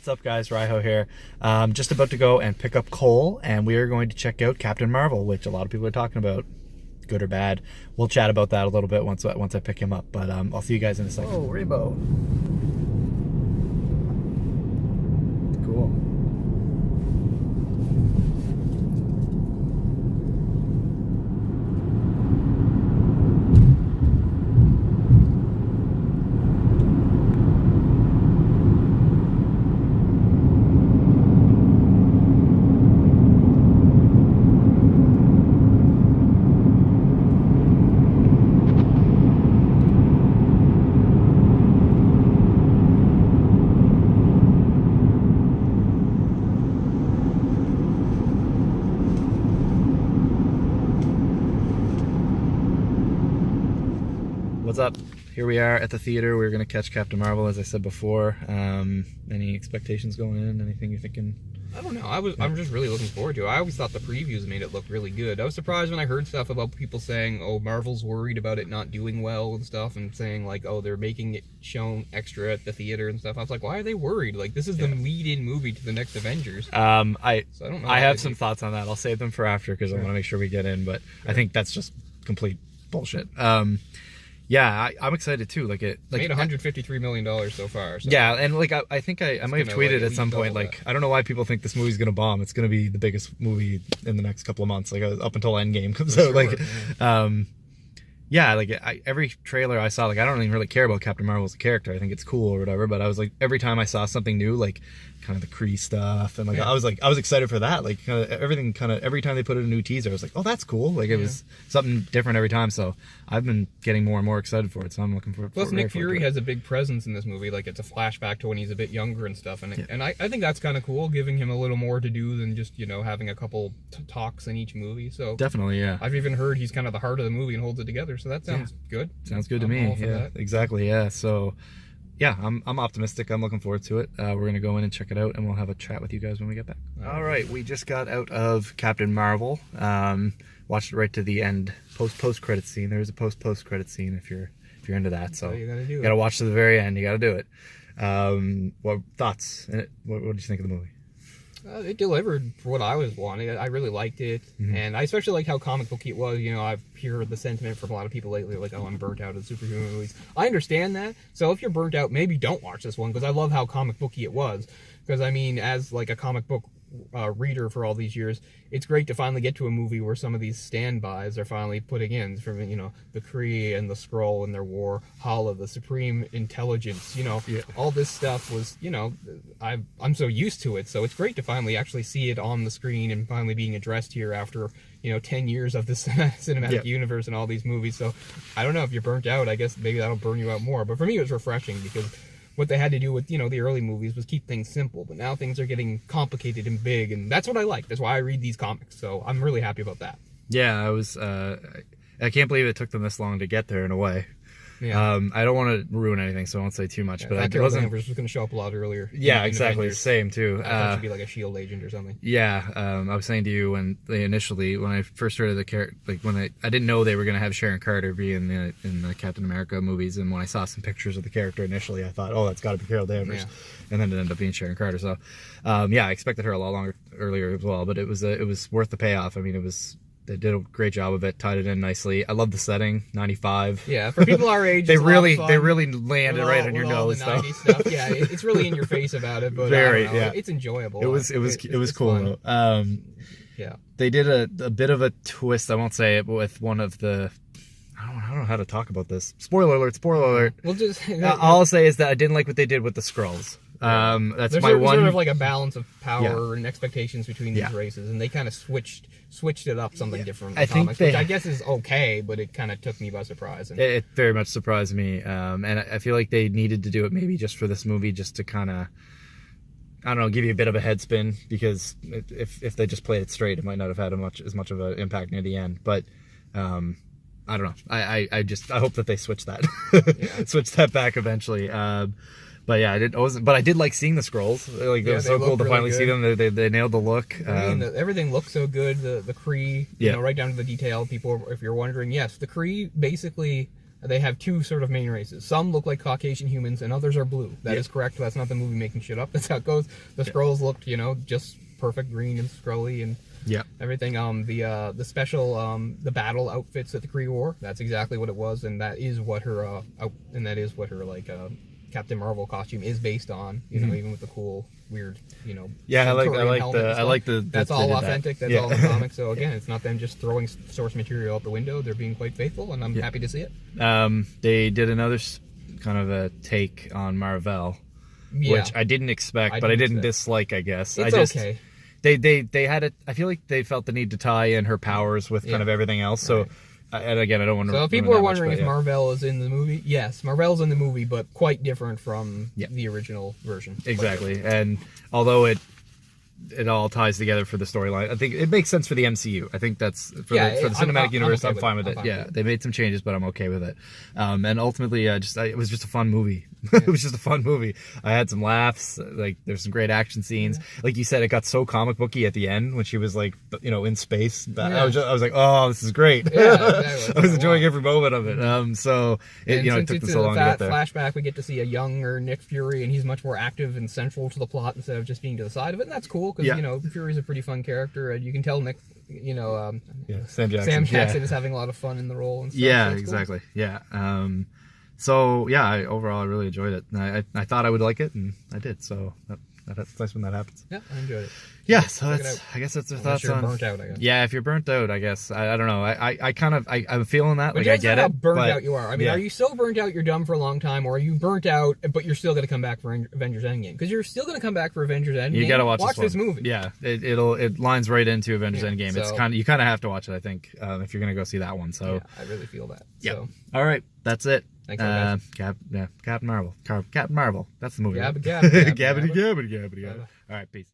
What's up, guys? Raiho here. Just about to go and pick up Cole, and we are going to check out Captain Marvel, which a lot of people are talking about, good or bad. We'll chat about that a little bit once I pick him up, but I'll see you guys in a second. Oh, rainbow. Cool. What's up? Here we are at the theater. We're going to catch Captain Marvel, as I said before. Any expectations going in? Anything you're thinking? I don't know. I'm just really looking forward to it. I always thought the previews made it look really good. I was surprised when I heard stuff about people saying, oh, Marvel's worried about it not doing well and stuff, and saying, like, oh, they're making it shown extra at the theater and stuff. I was like, why are they worried? Like, this is the lead-in movie to the next Avengers. I don't know. I have some thoughts on that. I'll save them for after because I want to make sure we get in, but I think that's just complete bullshit. Yeah, I'm excited too. It made $153 million so far. So. Yeah, and I think I might have tweeted at some point, I don't know why people think this movie's gonna bomb. It's gonna be the biggest movie in the next couple of months, up until Endgame comes out. Every trailer I saw, I don't even really care about Captain Marvel as a character. I think it's cool or whatever, but I was every time I saw something new, kind of the Kree stuff, and I was excited for that. Everything every time they put in a new teaser, I was like, oh, that's cool. It was something different every time. So I've been getting more and more excited for it. So I'm looking for it. Plus, Nick Fury has a big presence in this movie. It's a flashback to when he's a bit younger and stuff, and I think that's kind of cool, giving him a little more to do than just having a couple talks in each movie. So definitely, yeah. I've even heard he's kind of the heart of the movie and holds it together. So that sounds good. Sounds good to me. Yeah, exactly. Yeah. So. Yeah, I'm optimistic. I'm looking forward to it. We're going to go in and check it out, and we'll have a chat with you guys when we get back. All right, we just got out of Captain Marvel. Watched it right to the end. Post credit scene. There's a post credit scene if you're into that. So you gotta do it. Gotta watch to the very end. You gotta do it. What thoughts? What did you think of the movie? It delivered for what I was wanting. I really liked it, and I especially like how comic booky it was. I've heard the sentiment from a lot of people lately, oh, I'm burnt out of superhero movies. I understand that. So if you're burnt out, maybe don't watch this one, because I love how comic booky it was. Because as a comic book reader for all these years, it's great to finally get to a movie where some of these standbys are finally putting in, from the Kree and the Skrull and their war, Hala, the Supreme Intelligence, all this stuff was, I'm so used to it, so it's great to finally actually see it on the screen and finally being addressed here after 10 years of this cinematic universe and all these movies. So I don't know, if you're burnt out, I guess maybe that'll burn you out more, but for me it was refreshing, because what they had to do with, the early movies was keep things simple, but now things are getting complicated and big, and that's what I like. That's why I read these comics, so I'm really happy about that. Yeah, I can't believe it took them this long to get there in a way. Yeah. I don't want to ruin anything, so I won't say too much. But I wasn't going to show up a lot earlier. Yeah, exactly. Avengers. Same too. I thought she'd be like a S.H.I.E.L.D. agent or something. Yeah, I was saying to you when I first heard of the character, I didn't know they were going to have Sharon Carter be in the Captain America movies, and when I saw some pictures of the character initially, I thought, oh, that's got to be Carol Danvers, and then it ended up being Sharon Carter. So, I expected her a lot earlier as well, but it was worth the payoff. They did a great job of it, tied it in nicely. I love the setting, 95. Yeah, for people our age, they really landed right on your nose. The 90s stuff. Yeah, it's really in your face about it, but it's enjoyable. It was cool. Yeah, they did a bit of a twist. I won't say it, but with one of the. I don't know how to talk about this. Spoiler alert. We'll just. All I'll say is that I didn't like what they did with the Skrulls. That's There's my one. Sort of like a balance of power and expectations between these races, and they kind of switched it up something different. In comics, which I guess is okay, but it kind of took me by surprise. And it very much surprised me, and I feel like they needed to do it maybe just for this movie, just to kind of, I don't know, give you a bit of a head spin, because if they just played it straight, it might not have had as much of an impact near the end. But I don't know. I hope that they switch that, switch that back eventually. But yeah, I did like seeing the Skrulls. It was so cool to finally see them. They nailed the look. Everything looks so good. The Kree, right down to the detail. People, if you're wondering, yes, the Kree basically they have two sort of main races. Some look like Caucasian humans, and others are blue. That is correct. That's not the movie making shit up. That's how it goes. The Skrulls looked, just perfect green and scrolly and everything. The special the battle outfits that the Kree wore. That's exactly what it was, and that is what her Captain Marvel costume is based on. Even with the cool weird I like the that's all authentic. That's all in the comics. So again, it's not them just throwing source material out the window. They're being quite faithful, and I'm happy to see it. They did another kind of a take on Marvel, which I didn't expect, but I didn't dislike. I guess it's okay. They had it. I feel like they felt the need to tie in her powers with kind of everything else. So. Right. And again, I don't want to. So if people are wondering if Marvel is in the movie, yes, Marvel's in the movie, but quite different from the original version. Exactly, and although it all ties together for the storyline, I think it makes sense for the MCU. I think that's for the cinematic universe. I'm fine with it. They made some changes, but I'm okay with it. And ultimately, it was just a fun movie. It was just a fun movie. I had some laughs. Like there's some great action scenes. Like you said, it got so comic booky at the end when she was like, in space. I was like, oh, this is great. I was enjoying every moment of it. So it took them so long to get there. Flashback, we get to see a younger Nick Fury, and he's much more active and central to the plot instead of just being to the side of it. And that's cool because Fury's a pretty fun character, and you can tell Nick. Sam Jackson is having a lot of fun in the role. And stuff, yeah, so exactly. Cool. Yeah. Overall I really enjoyed it. I thought I would like it, and I did. So that's nice when that happens. Yeah, I enjoyed it. Yeah, so I guess that's our thoughts on. Burnt out, I guess. Yeah, if you're burnt out, I guess I don't know. I'm feeling that. But I get it. How burnt out you are. I mean, are you so burnt out you're done for a long time, or are you burnt out but you're still going to come back for Avengers Endgame? Because you're still going to come back for Avengers Endgame. You got to watch this movie. Yeah, it lines right into Avengers Endgame. So, it's you kind of have to watch it, I think, if you're going to go see that one. So I really feel that. Yeah. So. All right, that's it. Thanks, guys. Captain Marvel. That's the movie. Gabbity. All right, peace.